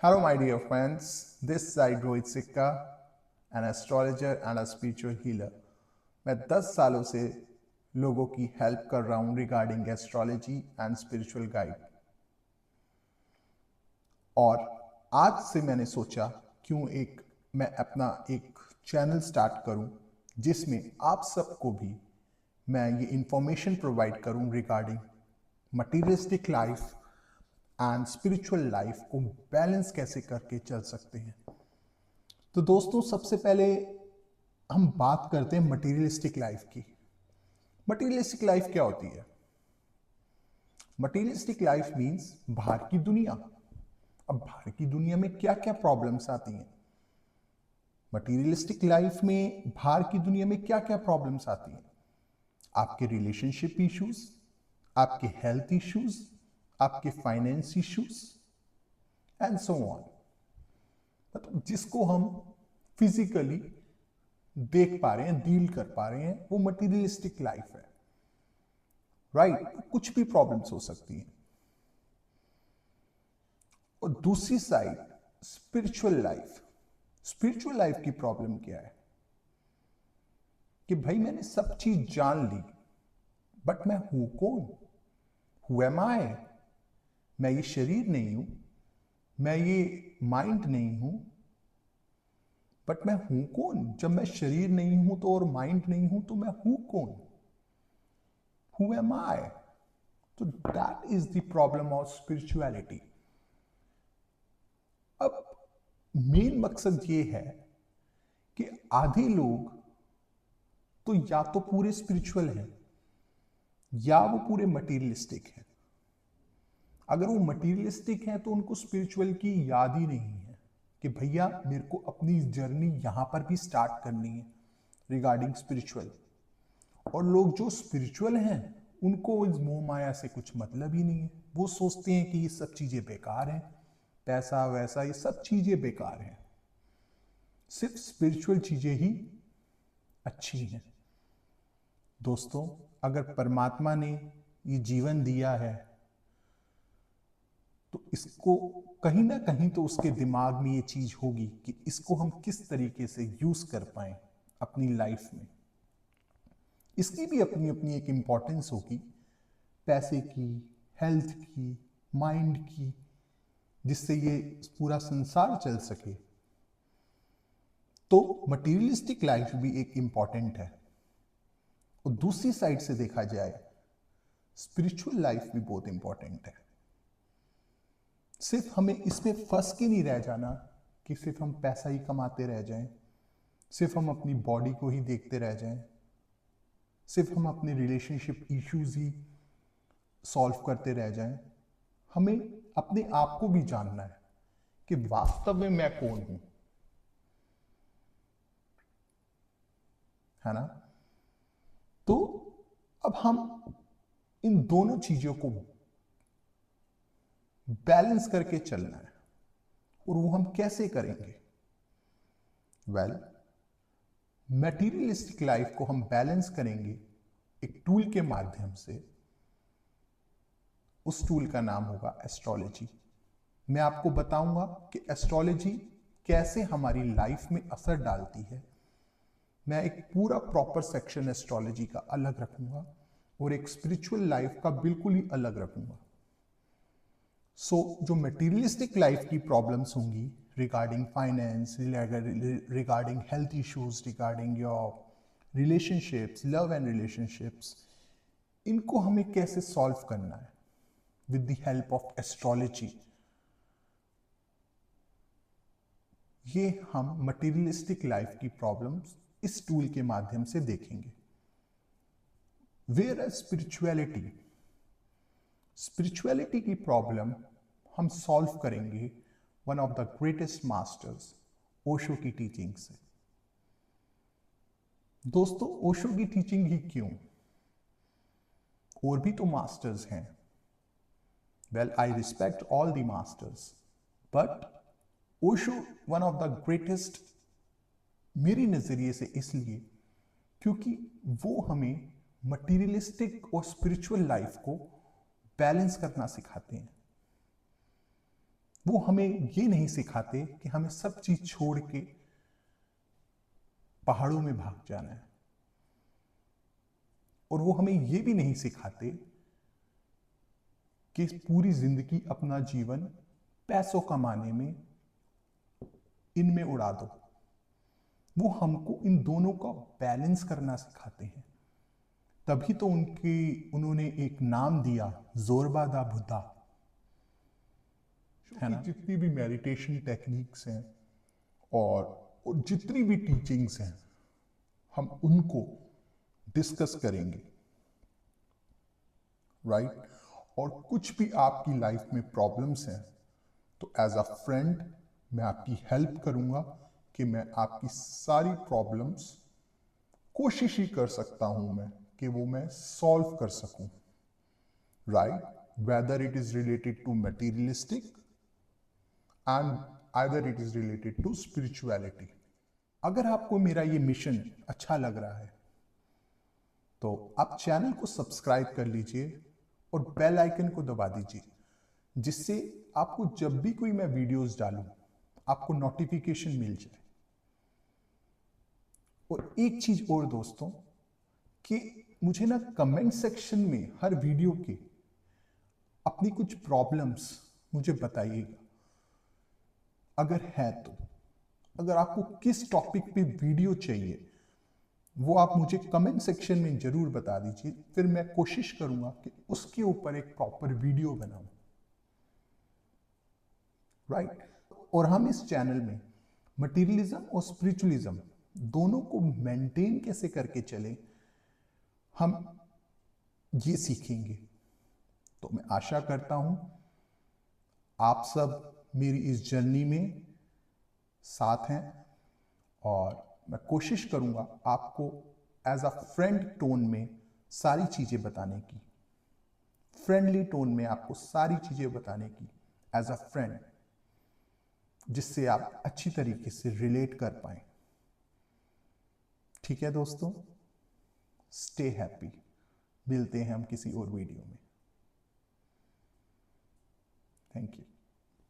Hello, my dear friends. This side Rohit Sikka, an astrologer and a spiritual healer. मैं 10 सालों से लोगों की हेल्प कर रहा हूँ regarding astrology and spiritual guide. और आज से मैंने सोचा क्यों मैं अपना एक चैनल स्टार्ट करूं जिसमें आप सबको भी मैं ये इंफॉर्मेशन प्रोवाइड करूं regarding materialistic life and spiritual life को बैलेंस कैसे करके चल सकते हैं। तो दोस्तों, सबसे पहले हम बात करते हैं मटीरियलिस्टिक लाइफ की। मटीरियलिस्टिक लाइफ क्या होती है? मटीरियलिस्टिक लाइफ मीन्स बाहर की दुनिया। अब बाहर की दुनिया में क्या क्या प्रॉब्लम्स आती हैं? मटीरियलिस्टिक लाइफ में बाहर की दुनिया में क्या क्या प्रॉब्लम्स आती हैं? आपके रिलेशनशिप इश्यूज, आपके हेल्थ इश्यूज, आपके finance issues and so on. मतलब जिसको हम फिजिकली देख पा रहे हैं, डील कर पा रहे हैं, वो मटीरियलिस्टिक लाइफ है, राइट? कुछ भी प्रॉब्लम्स हो सकती हैं। और दूसरी side spiritual life. Spiritual life की प्रॉब्लम क्या है कि भाई मैंने सब चीज जान ली, बट मैं हूं कौन? हु एम आई? मैं ये शरीर नहीं हूं, मैं ये माइंड नहीं हूं, बट मैं हूं कौन? जब मैं शरीर नहीं हूं तो और माइंड नहीं हूं तो मैं हूं कौन? हु एम आई? तो that is the problem of spirituality. अब मेन मकसद ये है कि आधे लोग तो या तो पूरे स्पिरिचुअल हैं या वो पूरे मटीरियलिस्टिक हैं। अगर वो मटीरियलिस्टिक हैं तो उनको स्पिरिचुअल की याद ही नहीं है कि भैया मेरे को अपनी जर्नी यहां पर भी स्टार्ट करनी है रिगार्डिंग स्पिरिचुअल। और लोग जो स्पिरिचुअल हैं उनको इस मोह माया से कुछ मतलब ही नहीं है। वो सोचते हैं कि ये सब चीजें बेकार हैं, पैसा वैसा ये सब चीजें बेकार हैं, सिर्फ स्पिरिचुअल चीजें ही अच्छी हैं। दोस्तों, अगर परमात्मा ने ये जीवन दिया है तो इसको कहीं ना कहीं तो उसके दिमाग में ये चीज होगी कि इसको हम किस तरीके से यूज कर पाए अपनी लाइफ में। इसकी भी अपनी अपनी एक इंपॉर्टेंस होगी, पैसे की, हेल्थ की, माइंड की, जिससे ये पूरा संसार चल सके। तो मटीरियलिस्टिक लाइफ भी एक इंपॉर्टेंट है। और दूसरी साइड से देखा जाए स्पिरिचुअल लाइफ भी बहुत इंपॉर्टेंट है। सिर्फ हमें इसमें फंस के नहीं रह जाना कि सिर्फ हम पैसा ही कमाते रह जाएं, सिर्फ हम अपनी बॉडी को ही देखते रह जाएं, सिर्फ हम अपने रिलेशनशिप इश्यूज ही सॉल्व करते रह जाएं। हमें अपने आप को भी जानना है कि वास्तव में मैं कौन हूं, है ना? तो अब हम इन दोनों चीजों को बैलेंस करके चलना है। और वो हम कैसे करेंगे? वेल, मटीरियलिस्टिक लाइफ को हम बैलेंस करेंगे एक टूल के माध्यम से। उस टूल का नाम होगा एस्ट्रोलॉजी। मैं आपको बताऊंगा कि एस्ट्रोलॉजी कैसे हमारी लाइफ में असर डालती है। मैं एक पूरा प्रॉपर सेक्शन एस्ट्रोलॉजी का अलग रखूंगा और एक स्पिरिचुअल लाइफ का बिल्कुल ही अलग रखूंगा। जो मटीरियलिस्टिक लाइफ की प्रॉब्लम्स होंगी regarding finance, regarding health issues, regarding your relationships, love and relationships, इनको हमें कैसे सॉल्व करना है with the help of astrology, ये हम मटीरियलिस्टिक लाइफ की प्रॉब्लम्स इस टूल के माध्यम से देखेंगे। वेयर स्पिरिचुअलिटी, स्पिरिचुअलिटी की प्रॉब्लम हम सॉल्व करेंगे one of the greatest masters Osho की टीचिंग से। दोस्तों, ओशो की टीचिंग ही क्यों? और भी तो मास्टर्स हैं। Well, I respect all the masters, but Osho one of the greatest मेरी नजरिए से इसलिए क्योंकि वो हमें मटीरियलिस्टिक और स्पिरिचुअल लाइफ को बैलेंस करना सिखाते हैं। वो हमें ये नहीं सिखाते कि हमें सब चीज छोड़ के पहाड़ों में भाग जाना है, और वो हमें ये भी नहीं सिखाते कि पूरी जिंदगी अपना जीवन पैसों कमाने में इनमें उड़ा दो। वो हमको इन दोनों का बैलेंस करना सिखाते हैं। तभी तो उन्होंने एक नाम दिया, जोरबादा बुद्धा, है ना। जितनी भी मेडिटेशन टेक्निक्स हैं और जितनी भी टीचिंग्स हैं, हम उनको डिस्कस करेंगे, राइट। और कुछ भी आपकी लाइफ में प्रॉब्लम्स हैं तो एज अ फ्रेंड मैं आपकी हेल्प करूंगा कि मैं आपकी सारी प्रॉब्लम्स कोशिश ही कर सकता हूं मैं कि वो मैं सॉल्व कर सकूं, right. Whether it is related to materialistic and either it is related to spirituality. अगर आपको मेरा ये मिशन अच्छा लग रहा है तो आप चैनल को सब्सक्राइब कर लीजिए और बेल आइकन को दबा दीजिए, जिससे आपको जब भी कोई मैं वीडियोस डालूं आपको नोटिफिकेशन मिल जाए। और एक चीज और दोस्तों, कि मुझे ना कमेंट सेक्शन में हर वीडियो के अपनी कुछ प्रॉब्लम्स मुझे बताइएगा, अगर है तो। अगर आपको किस टॉपिक पे वीडियो चाहिए वो आप मुझे कमेंट सेक्शन में जरूर बता दीजिए, फिर मैं कोशिश करूंगा कि उसके ऊपर एक प्रॉपर वीडियो बनाऊं, राइट। और हम इस चैनल में मटेरियलिज्म और स्पिरिचुअलिज्म दोनों को मेंटेन कैसे करके चलें हम ये सीखेंगे। तो मैं आशा करता हूं आप सब मेरी इस जर्नी में साथ हैं, और मैं कोशिश करूंगा आपको एज अ फ्रेंड टोन में सारी चीजें बताने की, फ्रेंडली टोन में आपको सारी चीजें बताने की एज अ फ्रेंड, जिससे आप अच्छी तरीके से रिलेट कर पाए। ठीक है दोस्तों, स्टे हैप्पी। मिलते हैं हम किसी और वीडियो में। Thank you.